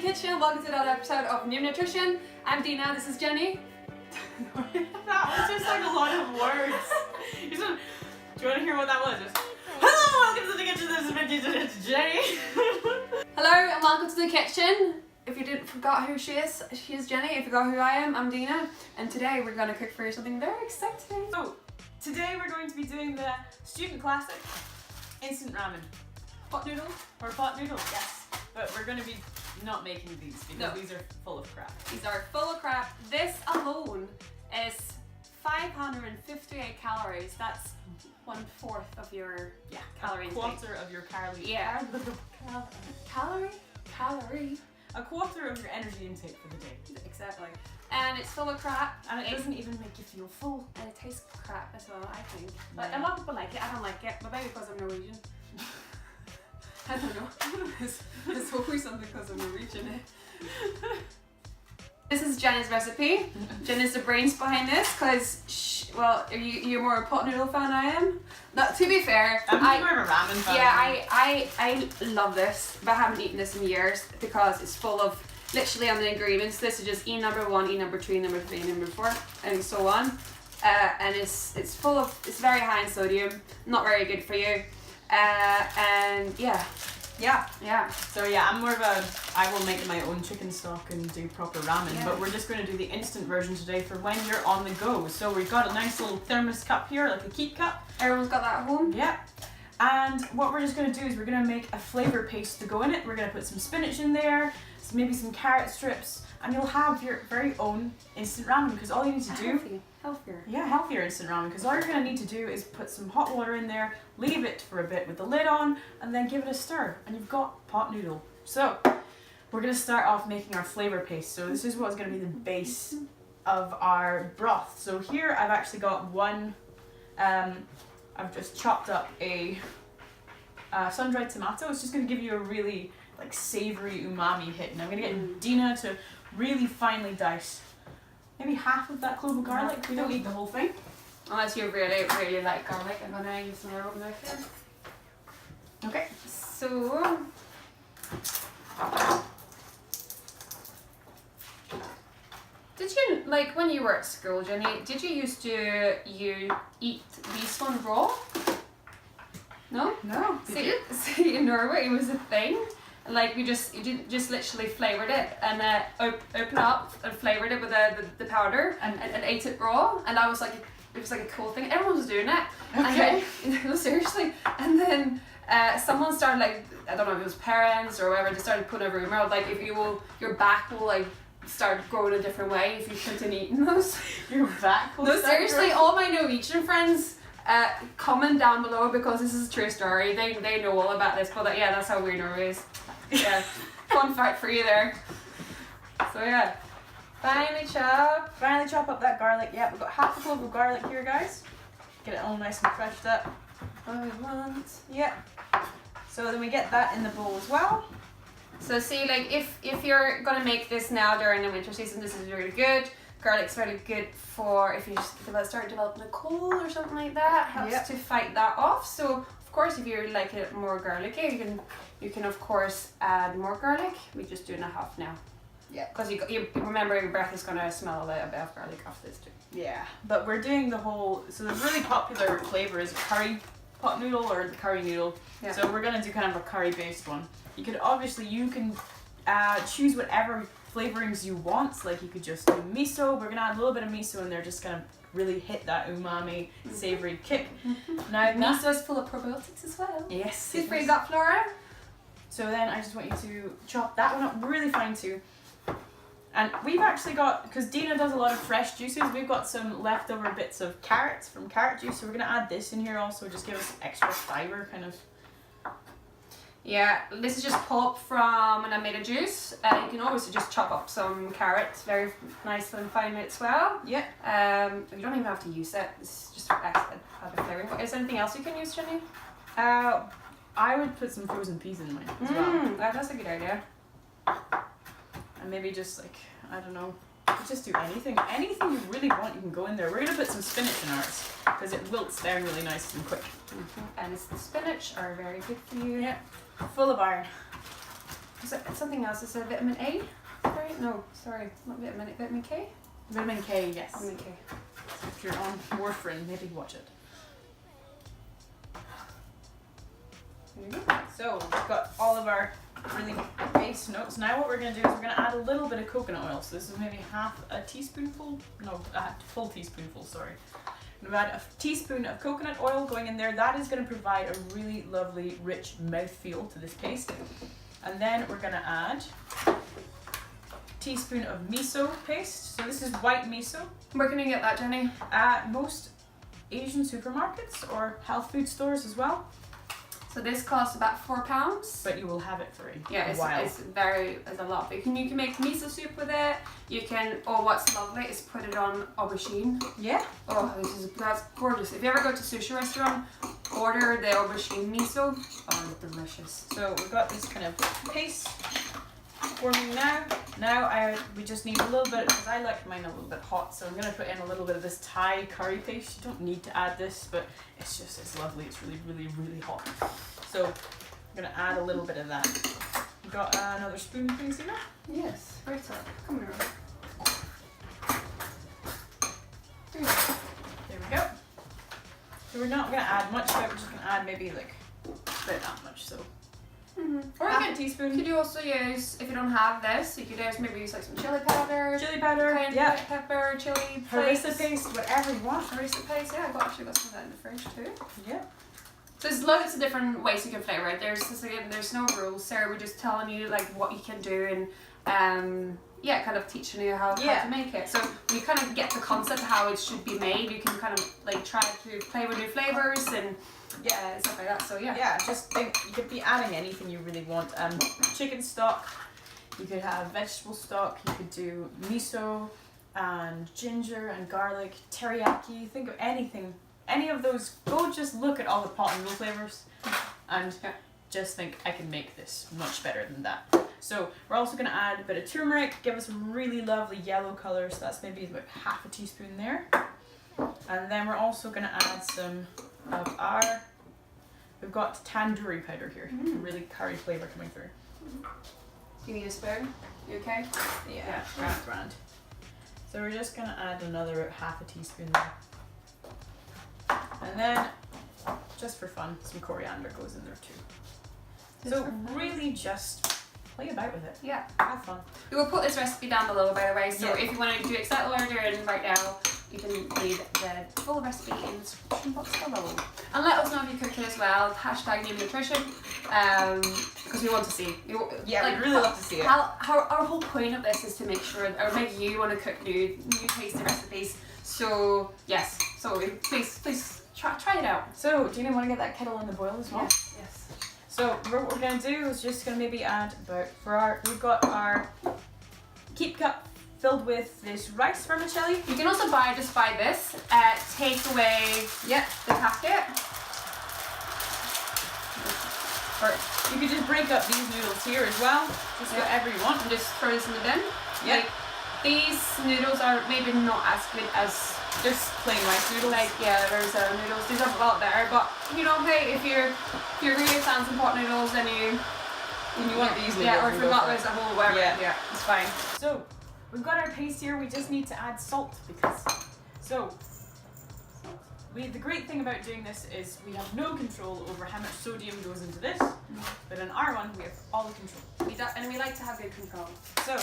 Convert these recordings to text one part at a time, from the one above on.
kitchen. Welcome to another episode of Nyim Nutrition. I'm Dina, this is Jenny. That was just like a lot of words. Do you want to hear what that was? Just, hello, welcome to the kitchen. This is Jenny. Hello and welcome to the kitchen. If you didn't forgot who she is Jenny. If you forgot who I am, I'm Dina. And today we're going to cook for you something very exciting. So, today we're going to be doing the student classic, instant ramen. Pot noodle? Or pot noodle, yes. But we're going to be not making these because these are full of crap. These are full of crap. This alone is 558 calories. That's 1/4 of your calorie intake. A quarter of your calorie. Yeah. Calorie. A quarter of your energy intake for the day. Exactly. And it's full of crap. And it doesn't even make you feel full. And it tastes crap as well, I think. But a lot of people like it. I don't like it. But maybe because I'm Norwegian. I don't know. It's always something because I'm Norwegian. This is Jenna's recipe. Jenna's the brains behind this because, well, you're more a pot noodle fan than I am. But to be fair, I'm more of a ramen fan. Yeah, I love this, but I haven't eaten this in years because it's full of, literally on the ingredients, this is just number 1, number 2, number 3, number 4, and so on. And it's full of, it's very high in sodium, not very good for you. And yeah. So yeah, I'm more of a, I will make my own chicken stock and do proper ramen, but we're just going to do the instant version today for when you're on the go. So we've got a nice little thermos cup here, like a keep cup. Everyone's got that at home? Yeah. And what we're just going to do is we're going to make a flavour paste to go in it. We're going to put some spinach in there, maybe some carrot strips, and you'll have your very own instant ramen because all you need to do... Healthier. Yeah, healthier instant ramen because all you're going to need to do is put some hot water in there, leave it for a bit with the lid on, and then give it a stir, and you've got pot noodle. So, we're going to start off making our flavour paste. So this is what's going to be the base of our broth. So here I've actually got one, I've just chopped up a sundried tomato. It's just going to give you a really like savoury umami hit, and I'm going to get Dina to really finely dice maybe half of that clove of garlic. We don't need the whole thing. Unless you really, really like garlic. I'm gonna use my oven knife here. Okay. So did you, like when you were at school, Jenny, did you used to eat these one raw? No? No. See, in Norway it was a thing. Like you just literally flavoured it and opened up and flavoured it with the powder and ate it raw, and that was like it was like a cool thing. Everyone was doing it. Okay. And then, no, seriously. And then someone started, like, I don't know if it was parents or whatever, they started putting a rumour out like if your back will like start growing a different way if you continue eating those. Your back will start seriously, growing? all my Norwegian friends. Comment down below because this is a true story. They know all about this, but yeah, that's how weird Norway is. Yeah, fun fact for you there. So yeah, finely chop up that garlic. Yeah, we've got half a clove of garlic here, guys. Get it all nice and crushed up. I want. Yeah. So then we get that in the bowl as well. So see, like if you're gonna make this now during the winter season, this is really good. Garlic's really good for if you start developing a cold or something like that. Helps to fight that off. So of course, if you like it more garlicky, you can of course add more garlic. We're just doing a half now. Yeah. Because you remember your breath is gonna smell a little bit of garlic after this too. Yeah. But we're doing the whole. So the really popular flavour is curry pot noodle or the curry noodle. Yeah. So we're gonna do kind of a curry based one. You can choose whatever flavorings you want. Like you could just do miso. We're gonna add a little bit of miso in there, just kind of really hit that umami savory kick. Now miso is full of probiotics as well. Yes. Good for your gut flora. So then I just want you to chop that one up really fine too. And we've actually got, because Dina does a lot of fresh juices, we've got some leftover bits of carrots from carrot juice, so we're gonna add this in here also, just give us extra fiber kind of. Yeah, this is just pulp from when I made a juice. You can always just chop up some carrots, very nice and fine as well. Yeah. You don't even have to use it. It's just for extra flavoring. Is there anything else you can use, Jenny? I would put some frozen peas in mine as well. That's a good idea. And maybe just like, I don't know, just do anything. Anything you really want, you can go in there. We're gonna put some spinach in ours because it wilts down really nice and quick. And the spinach are very good for you. Yeah. Full of iron. Is it something else? Is it vitamin A? Sorry, no, sorry, not vitamin K. Vitamin K, yes. Vitamin K. So if you're on warfarin, maybe watch it. There you go. So we've got all of our really base notes. Now what we're going to do is we're going to add a little bit of coconut oil. So this is maybe a full teaspoonful, sorry. I'm going to add a teaspoon of coconut oil going in there. That is going to provide a really lovely, rich mouthfeel to this paste. And then we're going to add a teaspoon of miso paste. So this is white miso. Where can you get that, Jenny? At most Asian supermarkets or health food stores as well. So this costs about £4. But you will have it for a Yeah, while. it's a lot. But you can make miso soup with it. You can, what's lovely is put it on aubergine. Yeah. Oh, that's gorgeous. If you ever go to sushi restaurant, order the aubergine miso. Oh, delicious. So we've got this kind of paste forming now. Now we just need a little bit, because I like mine a little bit hot, so I'm going to put in a little bit of this Thai curry paste. You don't need to add this, but it's lovely. It's really, really, really hot. So I'm going to add a little bit of that. You've got another spoon, please, Ina? Yes, right up. Come here. There we go. So we're not going to add much, but we're just going to add maybe like about that much. So Or half a you teaspoon. could also use, if you don't have this, you could maybe use like some chili powder, Cayenne yeah. pepper, chili Harissa flakes. paste, whatever you want. Harissa paste, yeah, I've actually got some of that in the fridge too. Yeah. There's loads of different ways you can flavour it. There's no rules. Sarah, we're just telling you like what you can do and kind of teaching you how to make it. So we kind of get the concept of how it should be made. You can kind of like try to play with new flavours and stuff like that. So Yeah, just think you could be adding anything you really want. Chicken stock, you could have vegetable stock, you could do miso and ginger and garlic, teriyaki, think of anything. Any of those, go just look at all the pot noodle flavours and just think I can make this much better than that. So we're also going to add a bit of turmeric, give us a really lovely yellow colour, so that's maybe about half a teaspoon there. And then we're also going to add some of we've got tandoori powder here, really curry flavour coming through. Do you need a spoon? You okay? Yeah, grand. So we're just going to add another half a teaspoon there. And then, just for fun, some coriander goes in there too. So really just play about with it. Yeah. Have fun. We will put this recipe down below, by the way, so if you want to do exactly what we're doing right now, you can read the full recipe in the description box below. And let us know if you cook it as well, hashtag Nyim Nutrition, because we want to see. We'd really love to see it. Our whole point of this is to make sure, or make you want to cook new tasty recipes. So, yes, so please try it out. So, do you want to get that kettle in the boil as well? Yes. So what we're going to do is just going to maybe add we've got our keep cup filled with this rice vermicelli. You can also buy this, take away the packet. Or you could just break up these noodles here as well, just whatever you want. And just throw this in the bin. Yeah. Like, these noodles are maybe not as good as just plain rice noodles. Like there's noodles. These are a lot better, but hey, if you're really fancy some pot noodles, then you want these noodles. Yeah, or forgot there's a whole whatever. Yeah, it's fine. So we've got our paste here. We just need to add salt because the great thing about doing this is we have no control over how much sodium goes into this, but in our one we have all the control. And we like to have good control. So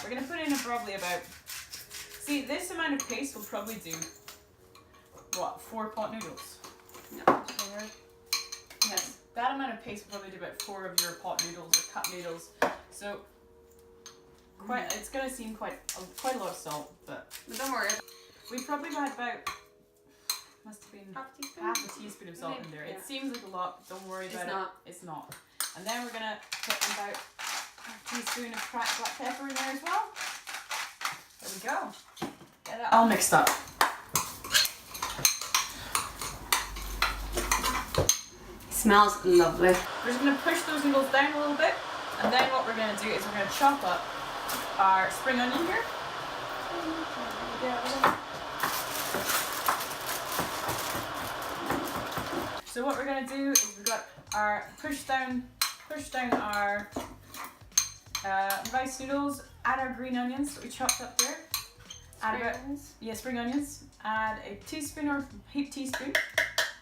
we're gonna put in probably about. See, this amount of paste will probably do, 4 pot noodles? No. Yes, that amount of paste will probably do about 4 of your pot noodles or cup noodles. So, it's going to seem quite a lot of salt, but don't worry. We probably had about, must have been half a teaspoon of salt in there. It seems like a lot, but don't worry about it. It's not. And then we're going to put about a teaspoon of cracked black pepper in there as well. There we go. Get that all mixed up. Smells lovely. We're just going to push those noodles down a little bit, and then what we're going to do is we're going to chop up our spring onion here. So what we're going to do is we've got our push down our rice noodles, add our green onions that we chopped up there. Spring onions. Add a teaspoon or heaped teaspoon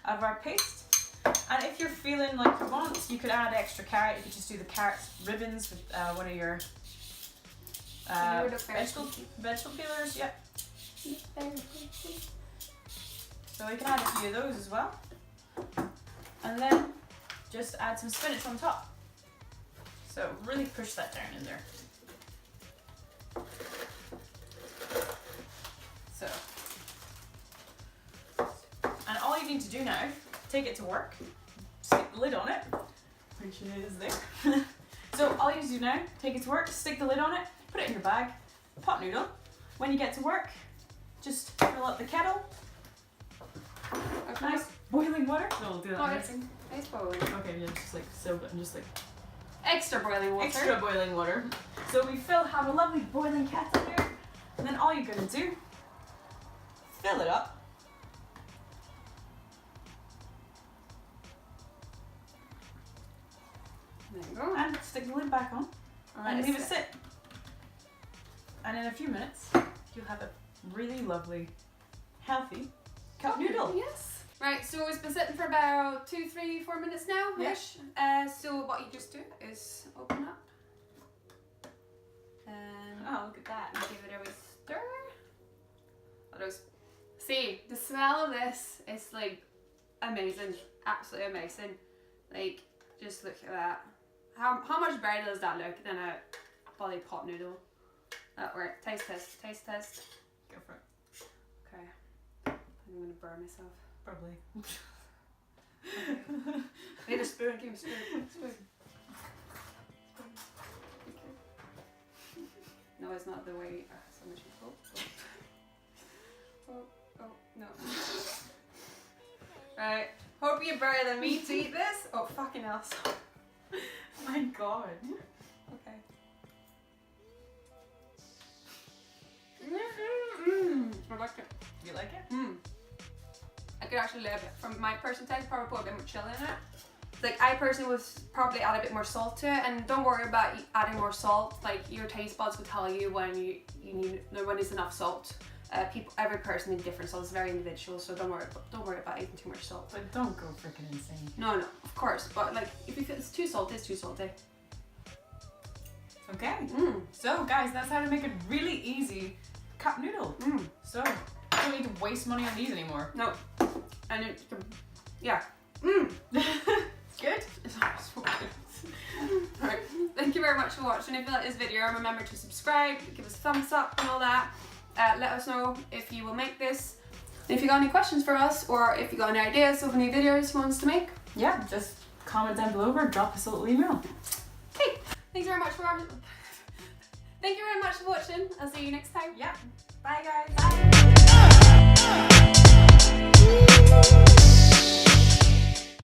of our paste. And if you're feeling like you want, you could add extra carrot. You could just do the carrot ribbons with one of your vegetable peelers. Yep. So we can add a few of those as well. And then just add some spinach on top. So really push that down in there. So, and all you need to do now, take it to work, stick the lid on it, which it is there. So all you need to do now, take it to work, stick the lid on it, put it in your bag, pot noodle. When you get to work, just fill up the kettle. Okay. Nice boiling water. No, we'll do that next. It's boiling. Okay, yeah, just like so, and just like extra boiling water. Extra boiling water. So we have a lovely boiling kettle here, and then all you're gonna do, fill it up. There you go. And stick the lid back on. And leave it sit. And in a few minutes, you'll have a really lovely, healthy cup noodle. Yes. Right, so it's been sitting for about 2, 3, 4 minutes now, ish. So what you just do is open up. And look at that. give it a wee stir. See, the smell of this is like amazing. Absolutely amazing. Like, just look at that. How much better does that look than a bloody pot noodle? That work. Taste test. Go for it. Okay. I'm gonna burn myself. Probably. Okay. I need a spoon. Give me a spoon. No, it's not the way. So much. Oh, no. Right. Hope you're better than me to eat this. Oh, fucking hell. My God. Okay. I like it. You like it? I could actually live it. From my personal taste, probably put a bit more chili in it. Like, I personally would probably add a bit more salt to it, and don't worry about adding more salt. Like, your taste buds will tell you when you need, when there's enough salt. Every person needs different salt. It's very individual, so don't worry about eating too much salt. But don't go freaking insane. No, of course. But like, if you feel it's too salty, it's too salty. Okay. So guys, that's how to make a really easy cup noodle. So you don't need to waste money on these anymore. No. And yeah. It's good. It's so good. Alright. Thank you very much for watching. If you like this video, remember to subscribe, give us a thumbs up and all that. Let us know if you will make this. If you got any questions for us, or if you got any ideas of any videos you want us to make. Yeah, just comment down below or drop us a little email. Okay. Thank you very much for watching. I'll see you next time. Yeah. Bye guys. Bye.